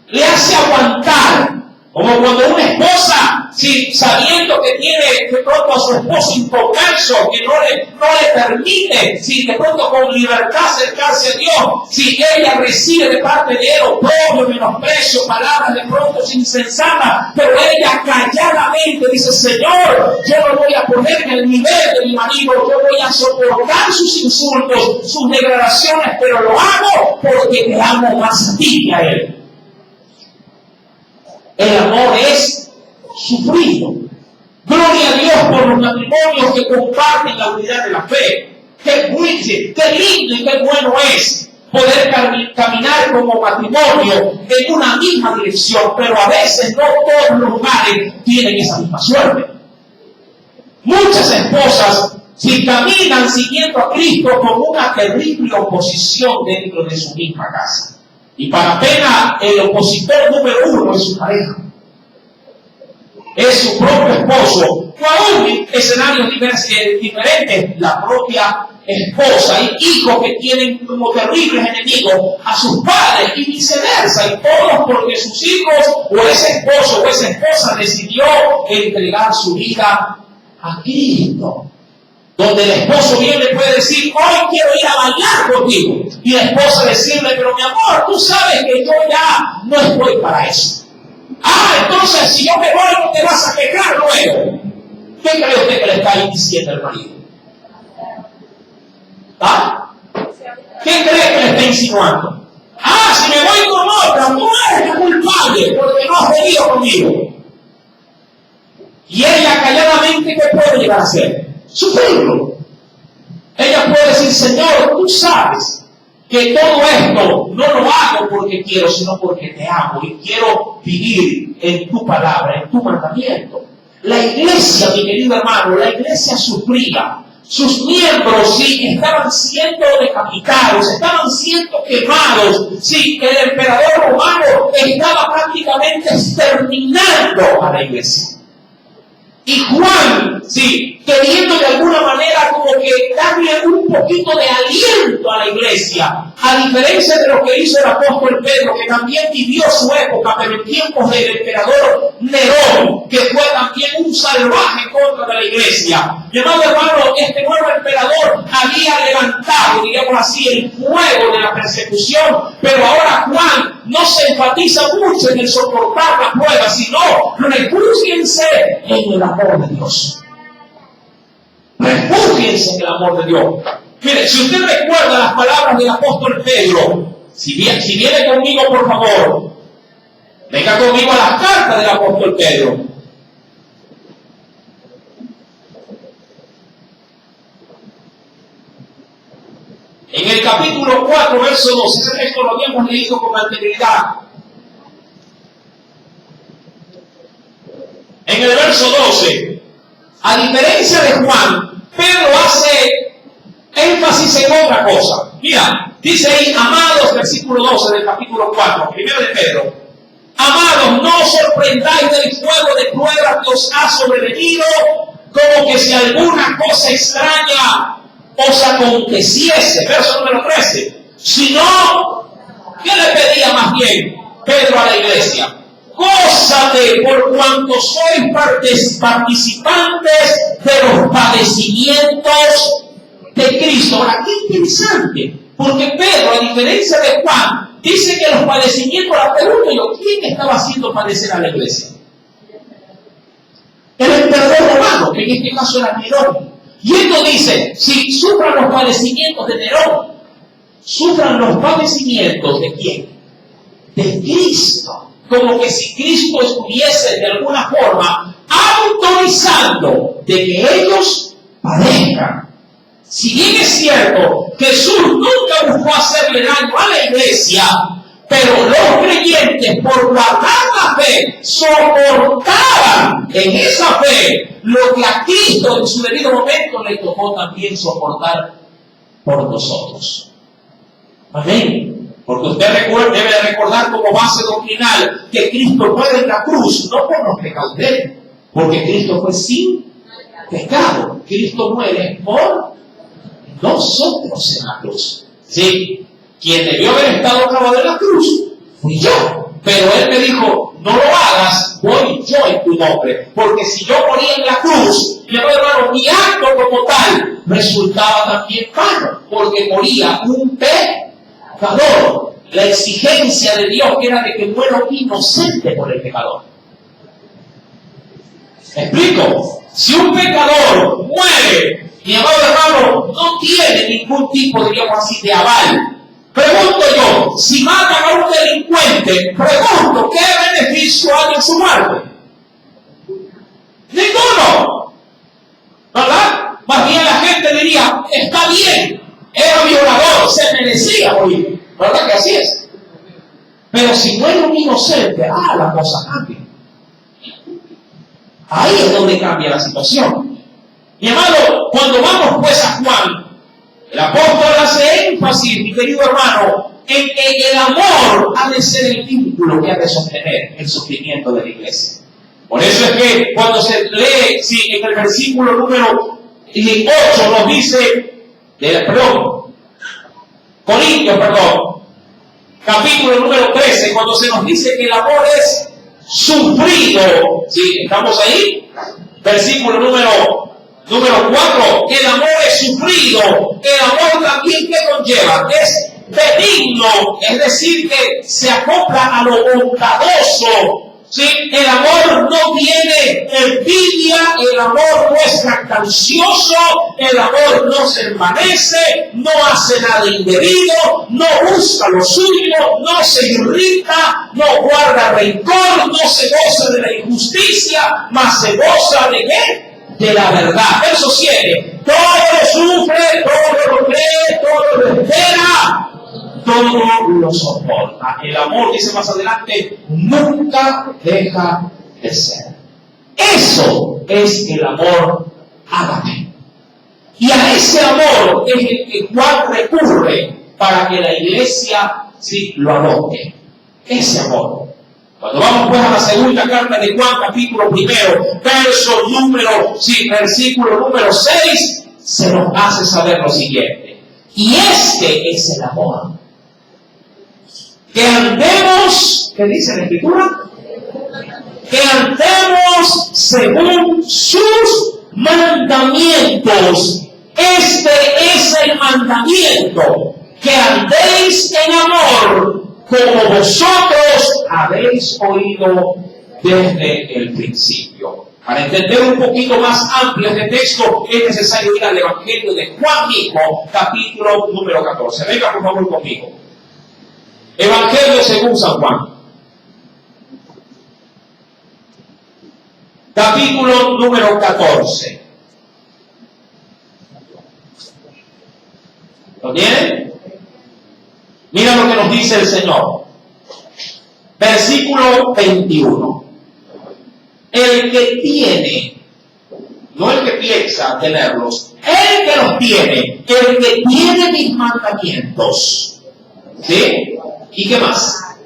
Speaker 1: le hace aguantar. Como cuando una esposa, si sabiendo que tiene de pronto a su esposo inconverso, que no le permite, si de pronto con libertad acercarse a Dios, si ella recibe de parte de él oprobio, menosprecio, palabras de pronto insensatas, pero ella calladamente dice, Señor, yo no voy a ponerme al nivel de mi marido, yo voy a soportar sus insultos, sus degradaciones, pero lo hago porque te amo más a ti que a él. El amor es sufrido. Gloria a Dios por los matrimonios que comparten la unidad de la fe. Qué lindo y qué bueno es poder caminar como matrimonio en una misma dirección, pero a veces no todos los lugares tienen esa misma suerte. Muchas esposas, si caminan siguiendo a Cristo, con una terrible oposición dentro de su misma casa. Y para pena, el opositor número uno es su pareja. Es su propio esposo. O aún en escenarios diferentes, la propia esposa y hijos que tienen como terribles enemigos a sus padres y viceversa. Y todos porque sus hijos o ese esposo o esa esposa decidió entregar su vida a Cristo. Donde el esposo bien le puede decir, hoy quiero ir a bailar contigo. Y la esposa decirle, pero mi amor, tú sabes que yo ya no estoy para eso. Entonces si yo me voy no te vas a quejar luego. ¿Qué cree usted que le está diciendo el marido? ¿Qué cree que le está insinuando? Si me voy con otra, tú eres la culpable porque no has venido conmigo. Y ella calladamente, ¿qué puede llegar a hacer? Sufrirlo. Ella puede decir, Señor, tú sabes que todo esto no lo hago porque quiero, sino porque te amo y quiero vivir en tu palabra, en tu mandamiento. La iglesia, mi querido hermano, la iglesia sufría. Sus miembros, sí, estaban siendo decapitados, estaban siendo quemados. Sí, el emperador romano estaba prácticamente exterminando a la iglesia. Y Juan, sí, queriendo de alguna manera como como que darle un poquito de aliento a la iglesia, a diferencia de lo que hizo el apóstol Pedro, que también vivió su época, pero en tiempos del emperador Nerón, que fue también un salvaje contra de la iglesia. Mi amado hermano, este nuevo emperador había levantado, digamos así, el fuego de la persecución, pero ahora Juan no se enfatiza mucho en el soportar la prueba, sino refúgiense en el amor de Dios. Refúgiense en el amor de Dios. Mire, si usted recuerda las palabras del apóstol Pedro, si viene conmigo, por favor, venga conmigo a las cartas del apóstol Pedro. En el capítulo 4, verso 2, ese texto lo habíamos leído con anterioridad. En el verso 12, a diferencia de Juan, Pedro hace énfasis en otra cosa. Mira, dice ahí, amados, versículo 12 del capítulo 4, primero de Pedro. Amados, no os sorprendáis del fuego de pruebas que os ha sobrevenido, como que si alguna cosa extraña os aconteciese. Verso número 13. Sino, ¿qué le pedía más bien Pedro a la iglesia? Gózate por cuanto sois participantes de los padecimientos de Cristo. Ahora, qué interesante, porque Pedro, a diferencia de Juan, dice que los padecimientos, la pregunta yo, ¿quién estaba haciendo padecer a la iglesia? El emperador romano, que en este caso era Nerón. Y él nos dice, si sufran los padecimientos de Nerón, sufran los padecimientos ¿de quién? De Cristo. Como que si Cristo estuviese de alguna forma autorizando de que ellos padezcan. Si bien es cierto, Jesús nunca buscó hacerle daño a la iglesia, pero los creyentes, por guardar la fe, soportaban en esa fe lo que a Cristo en su debido momento le tocó también soportar por nosotros. Amén. Porque usted debe recordar como base doctrinal que Cristo muere en la cruz, no por los pecados de él, porque Cristo fue sin pecado. Cristo muere por nosotros en la cruz. Sí, quien debió haber estado clavado en la cruz fui yo. Pero él me dijo, no lo hagas, voy yo en tu nombre. Porque si yo moría en la cruz, mi hermano, mi acto como tal resultaba también vano, porque moría un pecador. La exigencia de Dios era de que muera un inocente por el pecador. ¿Me explico? Si un pecador muere, mi amado hermano, no tiene ningún tipo, diríamos así, de aval. Pregunto yo, si matan a un delincuente, pregunto, ¿qué beneficio hay en su muerte? Ninguno. ¿Verdad? Más bien la gente diría, está bien, era violador, se merecía morir. ¿Verdad que así es? Pero si muere un inocente, la cosa cambia. Ahí es donde cambia la situación. Mi amado, cuando vamos pues a Juan, el apóstol hace énfasis, mi querido hermano, en que el amor ha de ser el vínculo que ha de sostener el sufrimiento de la iglesia. Por eso es que cuando se lee, en el versículo número 8 nos dice, Corintios, capítulo número 13, cuando se nos dice que el amor es sufrido, ¿sí? ¿Estamos ahí? Versículo número 4, que el amor es sufrido, el amor también que conlleva, es benigno, es decir, que se acopla a lo bondadoso. ¿Sí? El amor no tiene envidia, el amor no es jactancioso, el amor no se envanece, no hace nada indebido, no busca lo suyo, no se irrita, no guarda rencor, no se goza de la injusticia, mas se goza de ¿qué? De la verdad. Verso 7. Todo lo sufre, todo lo cree, todo lo espera, todo lo soporta. El amor, dice más adelante, nunca deja de ser. Eso es el amor ágape. Y a ese amor es el que Juan recurre para que la iglesia lo adopte. Ese amor. Cuando vamos pues a la segunda carta de Juan, capítulo 1, versículo número 6, se nos hace saber lo siguiente. Y este es el amor. Que andemos, ¿qué dice la Escritura? Que andemos según sus mandamientos. Este es el mandamiento, que andéis en amor como vosotros habéis oído desde el principio. Para entender un poquito más amplio este texto, es necesario ir al Evangelio de Juan mismo, capítulo número 14. Venga por favor conmigo. Evangelio según San Juan. Capítulo número 14. ¿Lo tienen? Mira lo que nos dice el Señor. Versículo 21. El que tiene, no el que piensa tenerlos, el que los tiene, el que tiene mis mandamientos. ¿Sí? ¿Y qué más?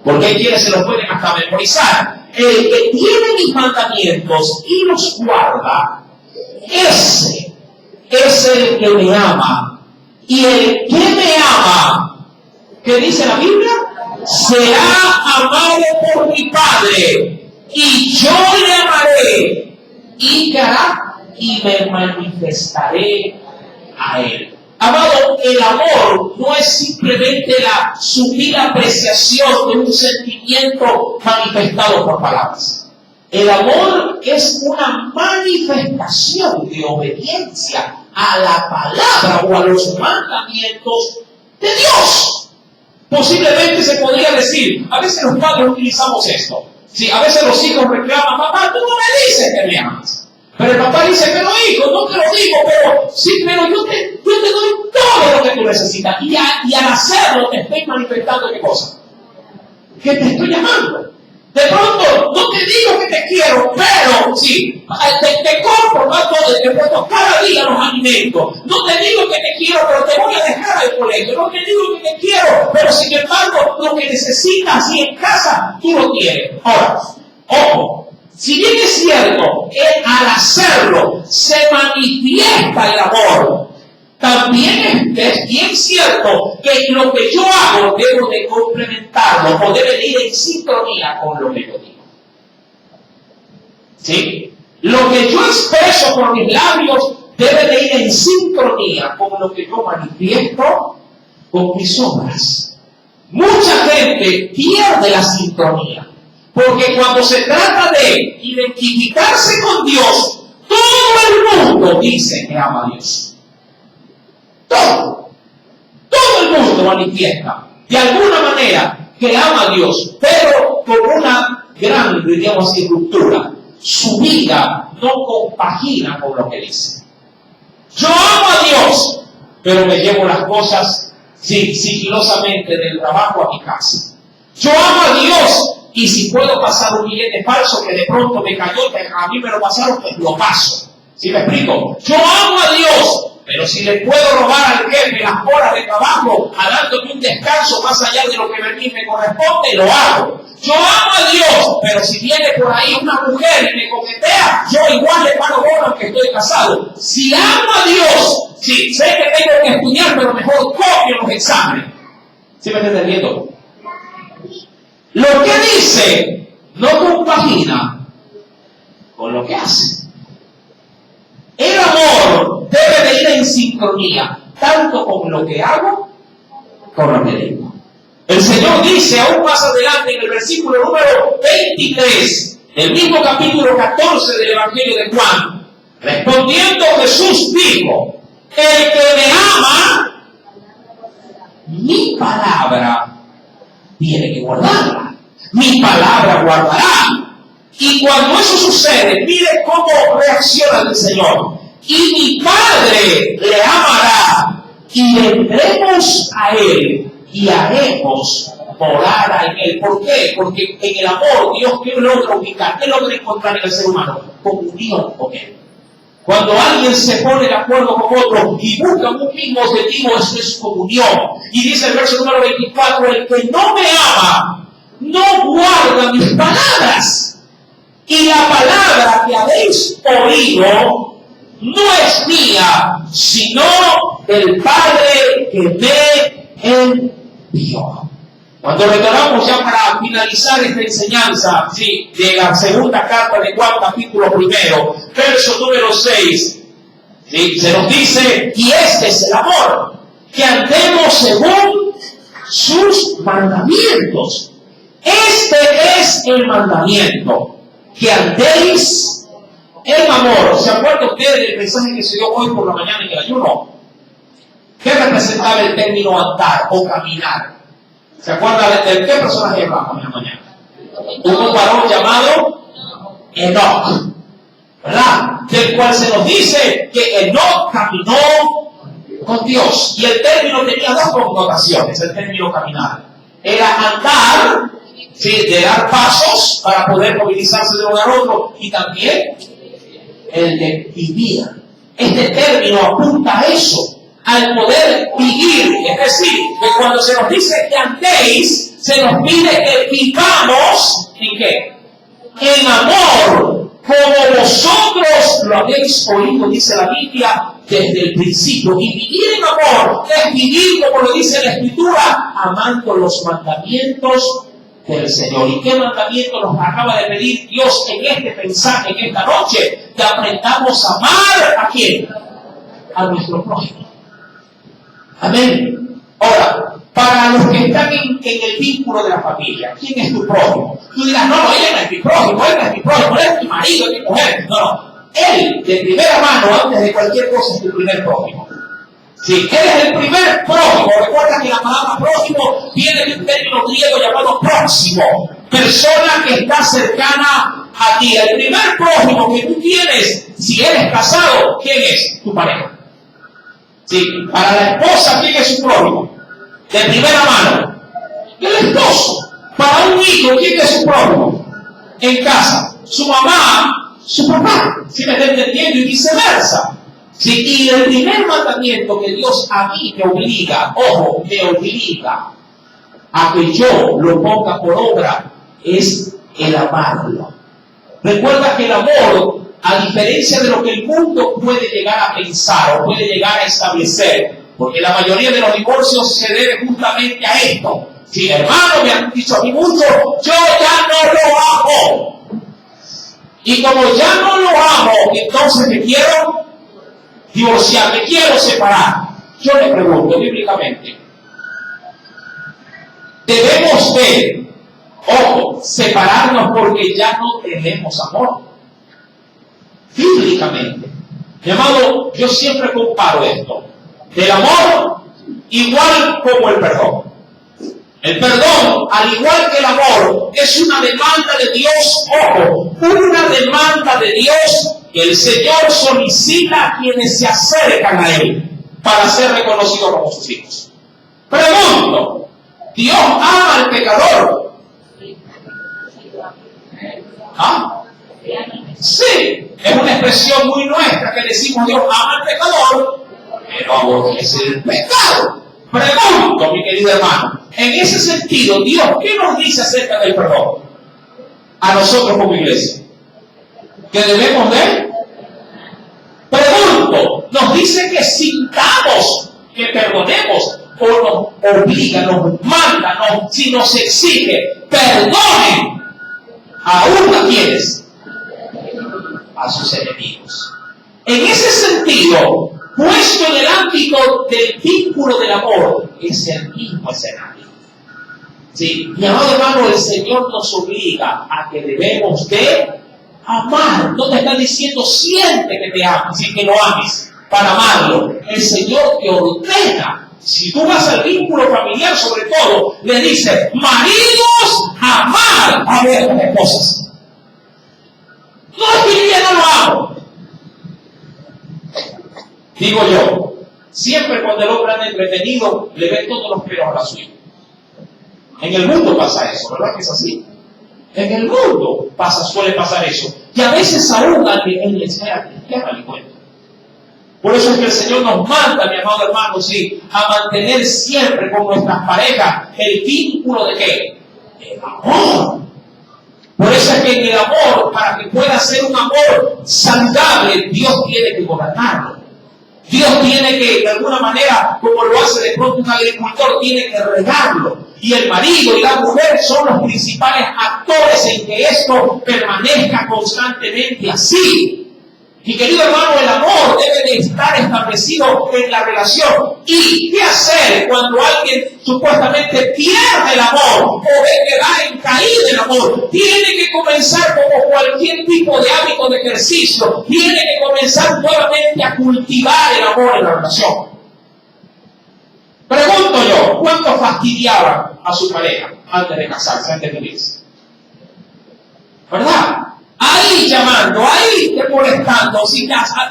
Speaker 1: Porque hay quienes se los pueden hasta memorizar. El que tiene mis mandamientos y los guarda, ese es el que me ama. Y el que me ama, ¿qué dice la Biblia? Será amado por mi Padre, y yo le amaré, y ¿qué hará? Y me manifestaré a él. Amado, el amor no es simplemente la sutil apreciación de un sentimiento manifestado por palabras. El amor es una manifestación de obediencia a la palabra o a los mandamientos de Dios. Posiblemente se podría decir, a veces los padres utilizamos esto. Sí, a veces los hijos reclaman, papá, tú no me dices que me amas. Pero el papá dice, pero hijo, no te lo digo, pero sí, pero yo te doy todo lo que tú necesitas. Y al hacerlo te estoy manifestando qué cosa. Que te estoy llamando. De pronto, no te digo que te quiero, pero sí, te compro más todo, te puedo cada día los alimentos. No te digo que te quiero, pero te voy a dejar al colegio. No te digo que te quiero, pero sin embargo, lo que necesitas y en casa, tú lo tienes. Ahora, ojo. Si bien es cierto, al hacerlo se manifiesta el amor, también es bien cierto que lo que yo hago debo de complementarlo o debe ir en sincronía con lo que yo digo. ¿Sí? Lo que yo expreso por mis labios debe de ir en sincronía con lo que yo manifiesto con mis obras. Mucha gente pierde la sincronía. Porque cuando se trata de identificarse con Dios, todo el mundo dice que ama a Dios. Todo el mundo manifiesta de alguna manera que ama a Dios, pero con una gran, diríamos así, ruptura. Su vida no compagina con lo que dice. Yo amo a Dios, pero me llevo las cosas sigilosamente del trabajo a mi casa. Yo amo a Dios, y si puedo pasar un billete falso que de pronto me cayó, a mí me lo pasaron, pues lo paso. ¿Sí me explico? Yo amo a Dios, pero si le puedo robar al jefe las horas de trabajo, dándome un descanso más allá de lo que a mí me corresponde, lo hago. Yo amo a Dios, pero si viene por ahí una mujer y me coquetea, yo igual le pago bono que estoy casado. Si amo a Dios, sí, sé que tengo que estudiar, pero mejor copio los exámenes. ¿Sí me está entendiendo? Lo que dice no compagina con lo que hace. El amor debe de ir en sincronía, tanto con lo que hago, como lo que digo. El Señor dice aún más adelante en el versículo número 23, del mismo capítulo 14 del Evangelio de Juan, respondiendo Jesús dijo, el que me ama, mi palabra tiene que guardarla. Mi palabra guardará. Y cuando eso sucede, mire cómo reacciona el Señor. Y mi Padre le amará, y vendremos a Él, y haremos morada en Él. ¿Por qué? Porque en el amor, Dios, ¿qué logra ubicar? ¿Qué logra encontrar en el ser humano? Comunión con Él. Cuando alguien se pone de acuerdo con otro y busca un mismo objetivo, eso es comunión. Y dice el verso número 24, el que no me ama, no guarda mis palabras. Y la palabra que habéis oído no es mía, sino del Padre que me envió. Cuando retornamos ya para finalizar esta enseñanza, ¿sí?, de la segunda carta de Juan, capítulo 1, verso número 6, ¿sí?, se nos dice, y este es el amor, que andemos según sus mandamientos. Este es el mandamiento, que andéis en amor. ¿Se acuerdan ustedes del mensaje que se dio hoy por la mañana en el ayuno? ¿Qué representaba el término andar o caminar? ¿Se acuerdan de qué personaje hablamos en la mañana? Un varón llamado Enoc, ¿verdad? Del cual se nos dice que Enoc caminó con Dios. Y el término tenía dos connotaciones, el término caminar. Era andar, ¿sí?, de dar pasos para poder movilizarse de un lugar a otro, y también el de vivir. Este término apunta a eso, al poder vivir. Es decir, que cuando se nos dice que andéis, se nos pide que vivamos ¿en qué? En amor, como vosotros lo habéis oído, dice la Biblia, desde el principio. Y vivir en amor es vivir, como lo dice la Escritura, amando los mandamientos del Señor. ¿Y qué mandamiento nos acaba de pedir Dios en este mensaje, en esta noche? Que aprendamos a amar ¿a quién? A nuestro prójimo. Amén. Ahora, para los que están en el vínculo de la familia, ¿quién es tu prójimo? Tú dirás, no, ella no es mi prójimo, él no es mi prójimo, él es mi marido, es mi mujer. No. Él, de primera mano, antes de cualquier cosa, es tu primer prójimo. Sí, él es el primer prójimo. Recuerda que la palabra prójimo viene de un término griego llamado próximo. Persona que está cercana a ti. El primer prójimo que tú tienes, si eres casado, ¿quién es? Tu pareja. Sí, para la esposa, ¿quién es su prójimo? De primera mano, el esposo. Para un hijo, ¿quién es su prójimo? En casa, su mamá, su papá. ¿Sí me está entendiendo? Y viceversa. Sí, y el primer mandamiento que Dios a mí me obliga, ojo, me obliga a que yo lo ponga por obra, es el amarlo. Recuerda que el amor, a diferencia de lo que el mundo puede llegar a pensar o puede llegar a establecer, porque la mayoría de los divorcios se debe justamente a esto. Si hermano me han dicho a mí mucho, yo ya no lo amo. Y como ya no lo amo, entonces me quiero divorciar, me quiero separar. Yo le pregunto bíblicamente, ¿debemos de, ojo, separarnos porque ya no tenemos amor? Bíblicamente. Mi amado, yo siempre comparo esto. El amor, igual como el perdón. El perdón, al igual que el amor, es una demanda de Dios, ojo, una demanda de Dios que el Señor solicita a quienes se acercan a Él para ser reconocidos como sus hijos. Pregunto, ¿Dios ama al pecador? ¿Ah? Sí, es una expresión muy nuestra que decimos Dios ama al pecador, pero aborrece el pecado. Pregunto, mi querido hermano, en ese sentido, Dios, ¿qué nos dice acerca del perdón? A nosotros como iglesia. ¿Que debemos de? Pregunto, nos dice que sintamos, que perdonemos, o nos obliga, nos manda, si nos exige, perdonen aún a quienes, a sus enemigos. En ese sentido, puesto en el ámbito del vínculo del amor, es el mismo escenario. Sí, mi amado hermano, el Señor nos obliga a que debemos de amar. No te está diciendo siente que te amas, sin que lo ames, para amarlo. El Señor te ordena. Si tú vas al vínculo familiar, sobre todo, le dice, maridos, amar a vuestras esposas. No es que yo ya no lo hago. Digo yo, siempre cuando el hombre anda entretenido, le ven todos los pelos a la suya. En el mundo pasa eso, ¿verdad que es así? En el mundo suele pasar eso. Y a veces aún en la esfera cristiana le cuento. Por eso es que el Señor nos manda, mi amado hermano, sí, a mantener siempre con nuestras parejas el vínculo de ¿qué? El amor. Por eso es que en el amor, para que pueda ser un amor saludable, Dios tiene que gobernarlo. Dios tiene que, de alguna manera, como lo hace de pronto un agricultor, tiene que regarlo. Y el marido y la mujer son los principales actores en que esto permanezca constantemente así. Mi querido hermano, el amor debe de estar establecido en la relación. ¿Y qué hacer cuando alguien supuestamente pierde el amor o ve que va en caída el amor? Tiene que comenzar como cualquier tipo de hábito de ejercicio. Tiene que comenzar nuevamente a cultivar el amor en la relación. Pregunto yo, ¿cuántos fastidiaban a su pareja antes de casarse, antes de irse? ¿Verdad? Ahí llamando, ahí molestando,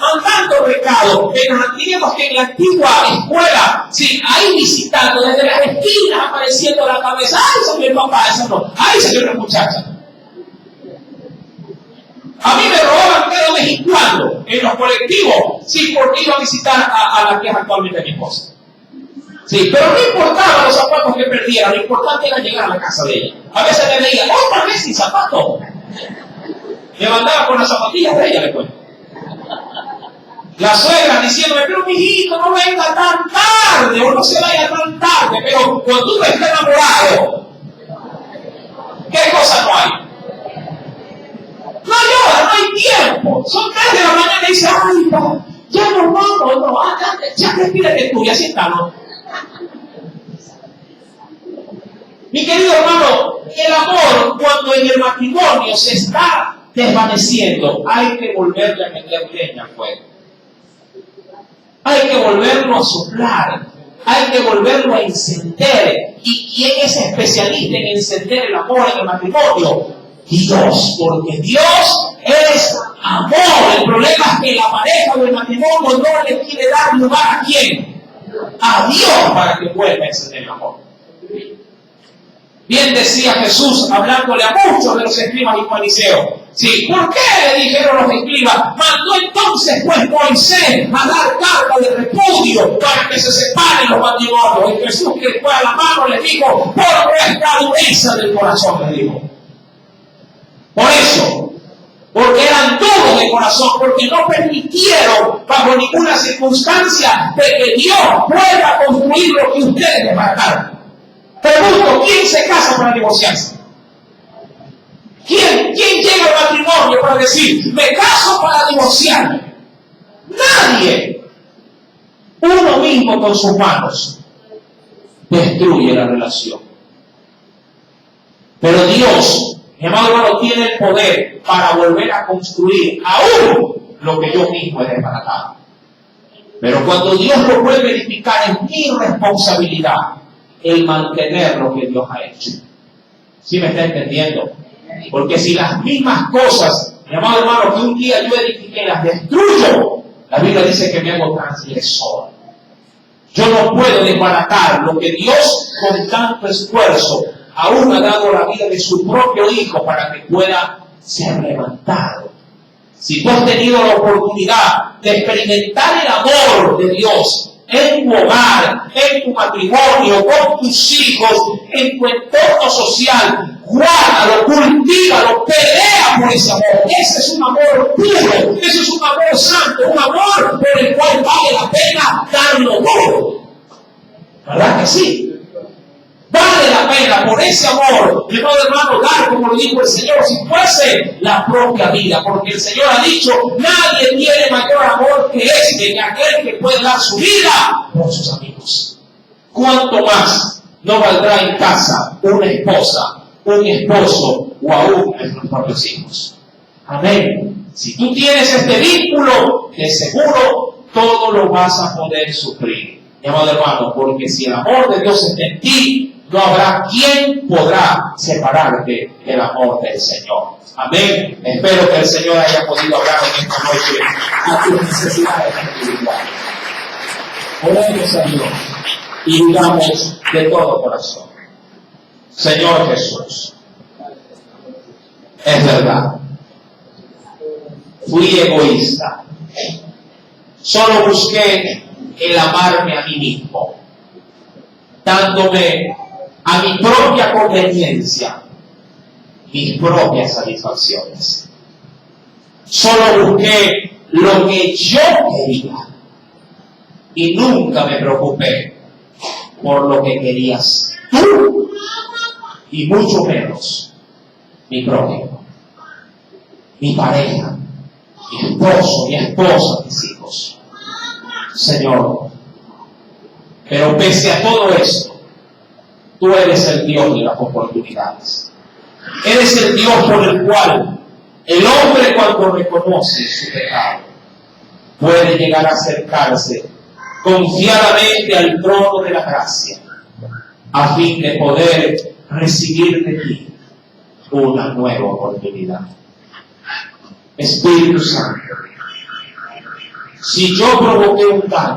Speaker 1: mandando recados. Digamos que en la antigua escuela, sí, ahí visitando, desde las esquinas apareciendo la cabeza. ¡Ay, señor papá! Eso no. ¡Ay, señora muchacha! A mí me robaban de vez en cuando en los colectivos, sí, porque iba a visitar a la que es actualmente mi esposa. Sí, pero no importaba los zapatos que perdiera, lo importante era llegar a la casa de ella. A veces me veía, otra vez sin zapatos. Me mandaba con las zapatillas de ella, le cuento. La suegra diciéndome, pero mijito, no venga tan tarde, o no se vaya tan tarde, pero cuando tú estés enamorado, ¿qué cosa no hay? No llora, no hay tiempo. Son 3 de la mañana y dice, ay, no, ya nos vamos, no, ya despídete tú, y así está, ¿no? Mi querido hermano, el amor, cuando en el matrimonio se está desvaneciendo, hay que volverle a meter leña al fuego. Hay que volverlo a soplar, hay que volverlo a encender. ¿Y quién es especialista en encender el amor en el matrimonio? Dios, porque Dios es amor. El problema es que la pareja o el matrimonio no le quiere dar lugar a quién, a Dios, para que vuelva a encender el amor. Bien decía Jesús, hablándole a muchos de los escribas y fariseos. Sí, ¿por qué le dijeron los escribas? Mandó entonces pues Moisés a dar carta de repudio para que se separen los matrimonios. Y Jesús, que fue a la mano, le dijo, por nuestra dureza del corazón, le dijo. Por eso, porque eran duros de corazón, porque no permitieron bajo ninguna circunstancia de que Dios pueda construir lo que ustedes les marcaron. Pregunto, ¿quién se casa para divorciarse? ¿Quién llega al matrimonio para decir, me caso para divorciarme? Nadie. Uno mismo con sus manos destruye la relación. Pero Dios, mi amado hermano, tiene el poder para volver a construir aún lo que yo mismo he desbaratado. Pero cuando Dios lo vuelve a edificar, es mi responsabilidad el mantener lo que Dios ha hecho. ¿Sí me está entendiendo? Porque si las mismas cosas, mi amado hermano, que un día yo edifiqué, las destruyo, la Biblia dice que me hago transgresor. Yo no puedo desbaratar lo que Dios con tanto esfuerzo aún ha dado la vida de su propio Hijo para que pueda ser levantado. Si tú has tenido la oportunidad de experimentar el amor de Dios en tu hogar, en tu matrimonio, con tus hijos, en tu entorno social, guárdalo, cultívalo, pelea por ese amor. Ese es un amor puro, ese es un amor santo, un amor por el cual vale la pena darlo todo. ¿Verdad que sí? Vale la pena por ese amor, mi hermano, dar, como lo dijo el Señor, si fuese la propia vida, porque el Señor ha dicho, nadie tiene mayor amor que este, que aquel que puede dar su vida por sus amigos. ¿Cuánto más no valdrá en casa una esposa, un esposo o aún nuestros propios hijos? Amén. Si tú tienes este vínculo, de seguro todo lo vas a poder sufrir, mi amado hermano, porque si el amor de Dios está en ti, no habrá quien podrá separarte del amor del Señor. Amén. Espero que el Señor haya podido hablar en esta noche a tus necesidades individuales. Oremos a Dios y digamos de todo corazón, Señor Jesús, es verdad, fui egoísta, solo busqué el amarme a mí mismo, dándome a mi propia conveniencia, mis propias satisfacciones. Solo busqué lo que yo quería, y nunca me preocupé por lo que querías tú, y mucho menos mi prójimo, mi pareja, mi esposo, mi esposa, mis hijos. Señor, pero pese a todo esto, tú eres el Dios de las oportunidades. Eres el Dios por el cual el hombre, cuando reconoce su pecado, puede llegar a acercarse confiadamente al trono de la gracia, a fin de poder recibir de ti una nueva oportunidad. Espíritu Santo, si yo provoqué un daño